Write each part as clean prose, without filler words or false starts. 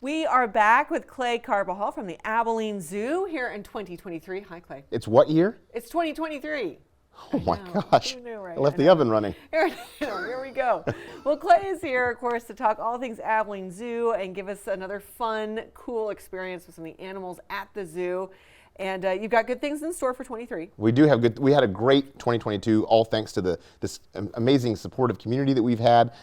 We are back with Clay Carbajal from the Abilene Zoo here in 2023. Hi, Clay. It's what year? It's 2023. Oh my gosh. I know, right? I left the oven running. Here we go. Well, Clay is here, of course, to talk all things Abilene Zoo and give us another fun, cool experience with some of the animals at the zoo. And you've got good things in store for 23. We do have good. We had a great 2022, all thanks to this amazing supportive community that we've had.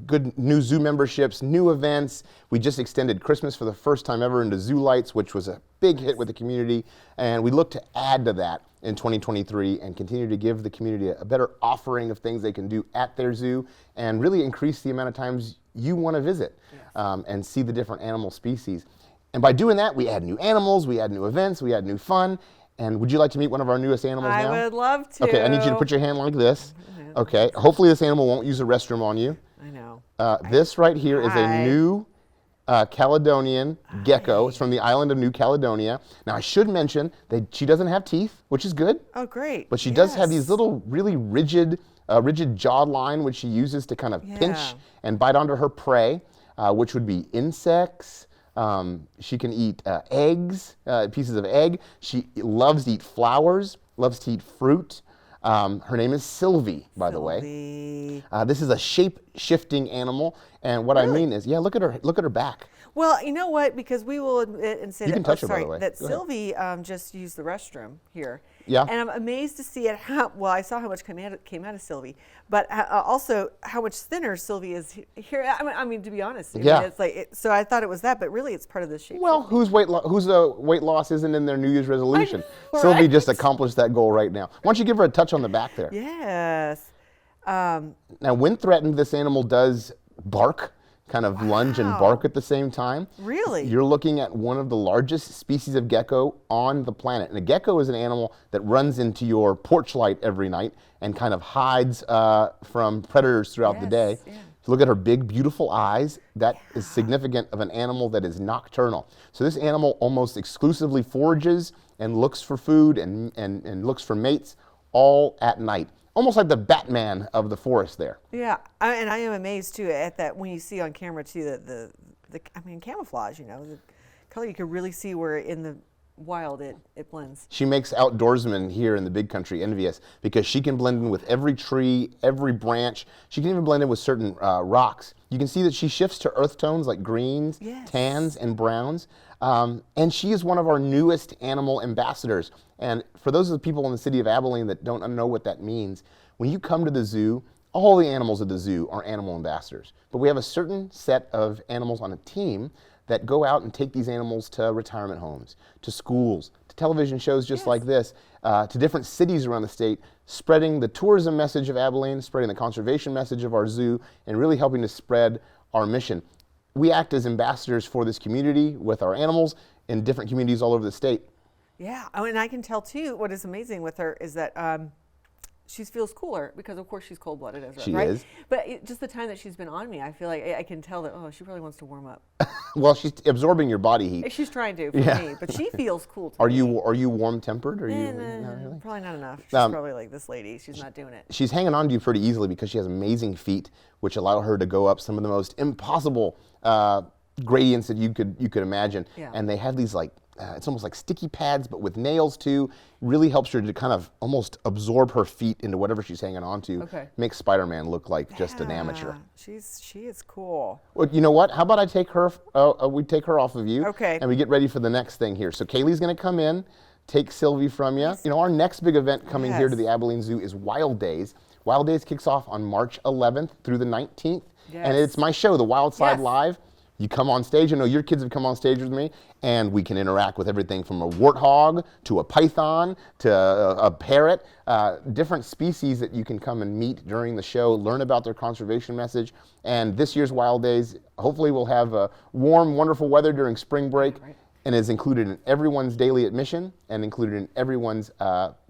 Good new zoo memberships, new events. We just extended Christmas for the first time ever into Zoo Lights, which was a big hit with the community. And we look to add to that in 2023 and continue to give the community a better offering of things they can do at their zoo and really increase the amount of times you want to visit and see the different animal species. And by doing that, we add new animals, we add new events, we add new fun. And would you like to meet one of our newest animals now? I would love to. Okay, I need you to put your hand like this. Okay, hopefully this animal won't use a restroom on you. I know. This right here is a new Caledonian gecko. It's from the island of New Caledonia. Now I should mention that she doesn't have teeth, which is good. Oh, great. But she does have these little really rigid jaw line, which she uses to kind of pinch and bite onto her prey, which would be insects. She can eat eggs, pieces of egg. She loves to eat flowers, loves to eat fruit. Her name is Sylvie, by the way. This is a shape-shifting animal, and what I mean is, look at her back. Well, you know what? Because we will admit and say You that, can touch her, by the way. that Sylvie just used the restroom here. Yeah. And I'm amazed to see it. I saw how much came out of Sylvie, but also how much thinner Sylvie is here. I mean, to be honest, it's like so. I thought it was that, but really, it's part of the shape. Well, whose weight loss isn't in their New Year's resolution? Sylvie just accomplished that goal right now. Why don't you give her a touch on the back there? Yes. Now, when threatened, this animal does bark. Kind of lunge and bark at the same time. Really? You're looking at one of the largest species of gecko on the planet. And a gecko is an animal that runs into your porch light every night and kind of hides from predators throughout the day. Yeah. Look at her big, beautiful eyes. That is significant of an animal that is nocturnal. So this animal almost exclusively forages and looks for food and looks for mates all at night. Almost like the Batman of the forest there. Yeah, and I am amazed too at that when you see on camera too the camouflage. The color, you can really see where in the wild it blends. She makes outdoorsmen here in the big country envious because she can blend in with every tree, every branch. She can even blend in with certain rocks. You can see that she shifts to earth tones like greens, tans, and browns. And she is one of our newest animal ambassadors. And for those of the people in the city of Abilene that don't know what that means, when you come to the zoo, all the animals at the zoo are animal ambassadors. But we have a certain set of animals on a team that go out and take these animals to retirement homes, to schools, to television shows just like this, to different cities around the state, spreading the tourism message of Abilene, spreading the conservation message of our zoo, and really helping to spread our mission. We act as ambassadors for this community with our animals in different communities all over the state. Yeah, and I can tell too, what is amazing with her is that she feels cooler because of course she's cold-blooded as well, right? She is. But just the time that she's been on me, I feel like I can tell that, she really wants to warm up. Well, she's absorbing your body heat. She's trying to for me, but she feels cool to me. Are you warm-tempered? No, probably not enough. She's probably like this lady. She's not doing it. She's hanging on to you pretty easily because she has amazing feet, which allow her to go up some of the most impossible gradients that you could imagine. Yeah. And they have these it's almost like sticky pads, but with nails too. Really helps her to kind of almost absorb her feet into whatever she's hanging on to. Okay. Makes Spider-Man look like just an amateur. She is cool. Well, you know what? How about I take her? We take her off of you. Okay. And we get ready for the next thing here. So Kaylee's going to come in, take Sylvie from you. You know, our next big event coming here to the Abilene Zoo is Wild Days. Wild Days kicks off on March 11th through the 19th. Yes. And it's my show, The Wild Side Live. You come on stage. I know your kids have come on stage with me, and we can interact with everything from a warthog to a python to a parrot, different species that you can come and meet during the show, learn about their conservation message. And this year's Wild Days, hopefully we'll have warm, wonderful weather during spring break, and is included in everyone's daily admission and included in everyone's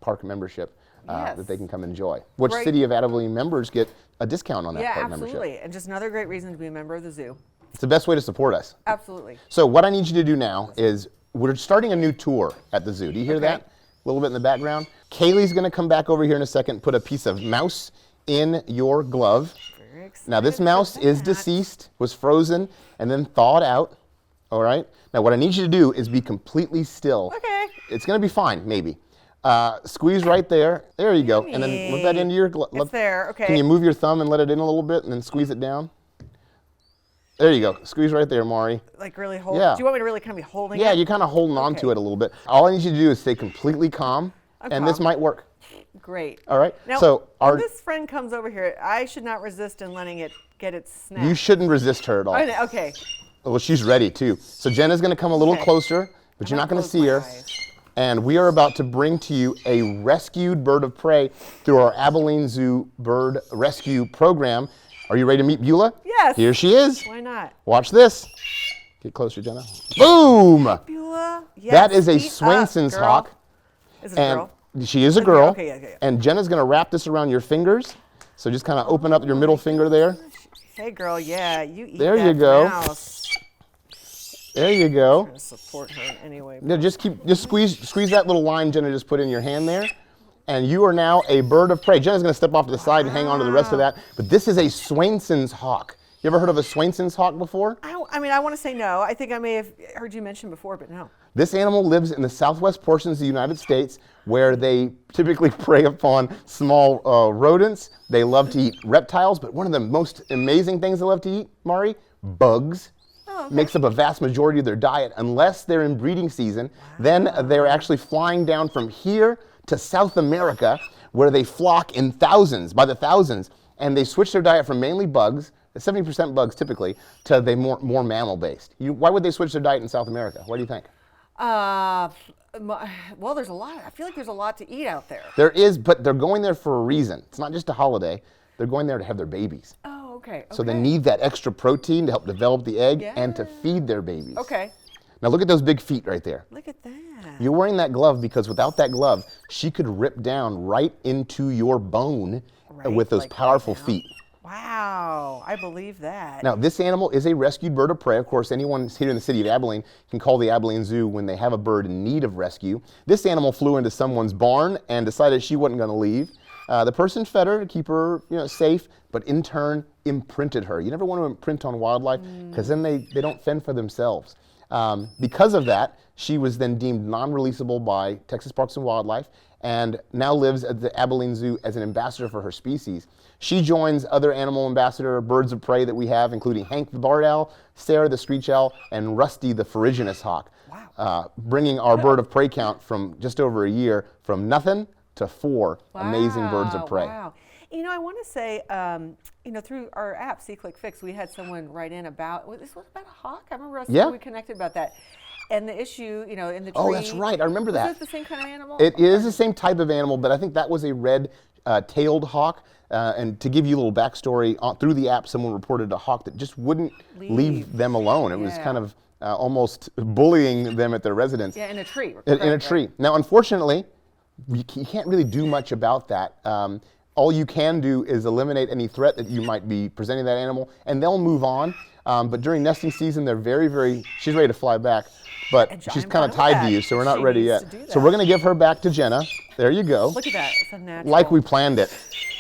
park membership that they can come enjoy. Which City of Abilene members get a discount on that park membership. Yeah, absolutely. And just another great reason to be a member of the zoo. It's the best way to support us. Absolutely. So what I need you to do now is we're starting a new tour at the zoo. Do you hear that? A little bit in the background. Kaylee's going to come back over here in a second, put a piece of mouse in your glove. Now this mouse is deceased, was frozen, and then thawed out. All right? Now, what I need you to do is be completely still. Okay. It's going to be fine, maybe. Squeeze right there. There you go. And then let that into your glove. It's there, okay. Can you move your thumb and let it in a little bit and then squeeze it down? There you go. Squeeze right there, Maury. Like really hold? Yeah. Do you want me to really kind of be holding it? Yeah, you're kind of holding on to it a little bit. All I need you to do is stay completely calm, and this might work. Great. All right? Now, so when this friend comes over here, I should not resist in letting it get its snack. You shouldn't resist her at all. Okay. Well, she's ready, too. So Jenna's going to come a little closer, but you're not going to see her. And we are about to bring to you a rescued bird of prey through our Abilene Zoo bird rescue program. Are you ready to meet Beulah? Yes. Here she is. Why not? Watch this. Get closer, Jenna. Boom! Beulah. Yes. That is a Swainson's hawk. Is it a girl? She is a girl. Okay, yeah. And Jenna's going to wrap this around your fingers. So just kind of open up your middle finger there. Hey, girl, yeah, you eat there that you go. mouse. There you go. I'm going to support her in any way. Now just squeeze that little line Jenna just put in your hand there. And you are now a bird of prey. Jenna's going to step off to the side and hang on to the rest of that. But this is a Swainson's hawk. You ever heard of a Swainson's hawk before? I mean, I want to say no. I think I may have heard you mention before, but no. This animal lives in the southwest portions of the United States where they typically prey upon small rodents. They love to eat reptiles, but one of the most amazing things they love to eat, Mari, bugs. Oh, okay. Makes up a vast majority of their diet. Unless they're in breeding season, then they're actually flying down from here to South America, where they flock in thousands, by the thousands, and they switch their diet from mainly bugs, 70% bugs typically, to the more mammal-based. Why would they switch their diet in South America? What do you think? Well, there's a lot. I feel like there's a lot to eat out there. There is, but they're going there for a reason. It's not just a holiday. They're going there to have their babies. Oh, okay. So they need that extra protein to help develop the egg and to feed their babies. Okay. Now look at those big feet right there. Look at that. You're wearing that glove because without that glove, she could rip down right into your bone with those powerful feet. Wow, I believe that. Now, this animal is a rescued bird of prey. Of course, anyone here in the city of Abilene can call the Abilene Zoo when they have a bird in need of rescue. This animal flew into someone's barn and decided she wasn't going to leave. The person fed her to keep her safe, but in turn imprinted her. You never want to imprint on wildlife because then they don't fend for themselves. Because of that, she was then deemed non-releasable by Texas Parks and Wildlife and now lives at the Abilene Zoo as an ambassador for her species. She joins other animal ambassador birds of prey that we have, including Hank the barred owl, Sarah the screech owl, and Rusty the ferruginous hawk, bringing our bird of prey count from just over a year from nothing to 4 amazing birds of prey. Wow. I want to say, through our app, See Click Fix, we had someone write in about, this was about a hawk? I remember us we connected about that. And the issue, in the tree. Oh, that's right. I remember that. Is it the same kind of animal? It is the same type of animal, but I think that was a red-tailed hawk. And to give you a little backstory, through the app, someone reported a hawk that just wouldn't leave them alone. It was kind of almost bullying them at their residence. Yeah, in a tree. In a tree. Now, unfortunately, you can't really do much about that. All you can do is eliminate any threat that you might be presenting that animal, and they'll move on. But during nesting season, they're very, she's ready to fly back, but she's kind of tied to you, so we're not ready yet. So we're going to give her back to Jenna. There you go. Look at that. It's a natural. Like we planned it.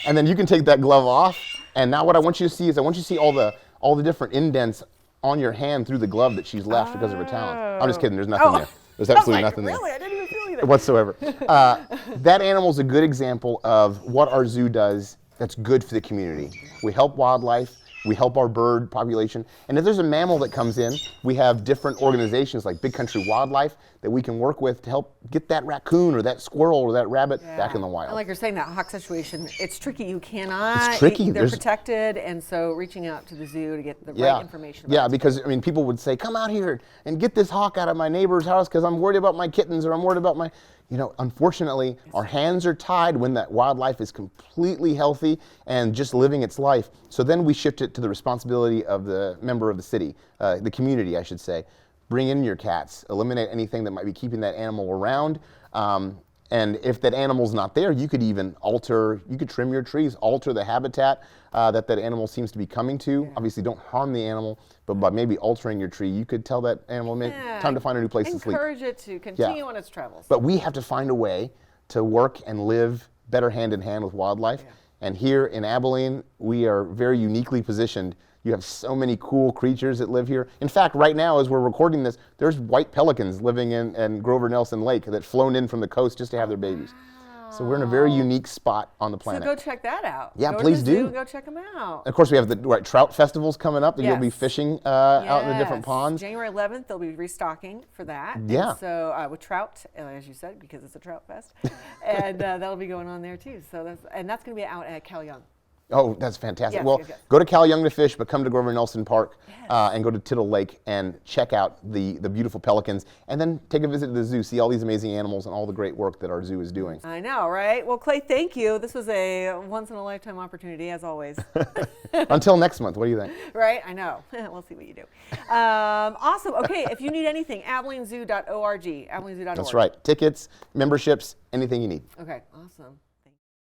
And then you can take that glove off, and now what I want you to see is I want you to see all the different indents on your hand through the glove that she's left because of her talent. I'm just kidding. There's nothing there. There's absolutely nothing there. Really? I didn't even feel anything. Whatsoever. That animal's a good example of what our zoo does that's good for the community. We help wildlife. We help our bird population. And if there's a mammal that comes in, we have different organizations like Big Country Wildlife that we can work with to help get that raccoon or that squirrel or that rabbit back in the wild. And like you're saying, that hawk situation, it's tricky. You cannot. It's tricky. They're protected, and so reaching out to the zoo to get the right information. Yeah, because people would say, come out here and get this hawk out of my neighbor's house because I'm worried about my kittens or I'm worried about my... unfortunately, our hands are tied when that wildlife is completely healthy and just living its life. So then we shift it to the responsibility of the member of the city, the community, I should say. Bring in your cats, eliminate anything that might be keeping that animal around. And if that animal's not there, you could even trim your trees, alter the habitat that animal seems to be coming to. Yeah. Obviously, don't harm the animal, but by maybe altering your tree, you could tell that animal, time to find a new place to sleep. Encourage it to continue on its travels. But we have to find a way to work and live better hand in hand with wildlife. Yeah. And here in Abilene, we are very uniquely positioned. You have so many cool creatures that live here. In fact, right now, as we're recording this, there's white pelicans living in Grover Nelson Lake that flown in from the coast just to have their babies. So we're in a very unique spot on the planet. So go check that out. Yeah, go please to the do. zoo and go check them out. Of course, we have the trout festivals coming up that you'll be fishing out in the different ponds. January 11th, they'll be restocking for that. Yeah. And so with trout, as you said, because it's a trout fest, and that'll be going on there too. So that's going to be out at Cal Young. Oh, that's fantastic. Yes, Well, yes. go to Cal Young to fish, but come to Grover Nelson Park and go to Tittle Lake and check out the beautiful pelicans, and then take a visit to the zoo, see all these amazing animals and all the great work that our zoo is doing. I know, right? Well, Clay, thank you. This was a once-in-a-lifetime opportunity, as always. Until next month, what do you think? Right? I know. We'll see what you do. Awesome. Okay, if you need anything, AbileneZoo.org. AbileneZoo.org. That's right. Tickets, memberships, anything you need. Okay, awesome.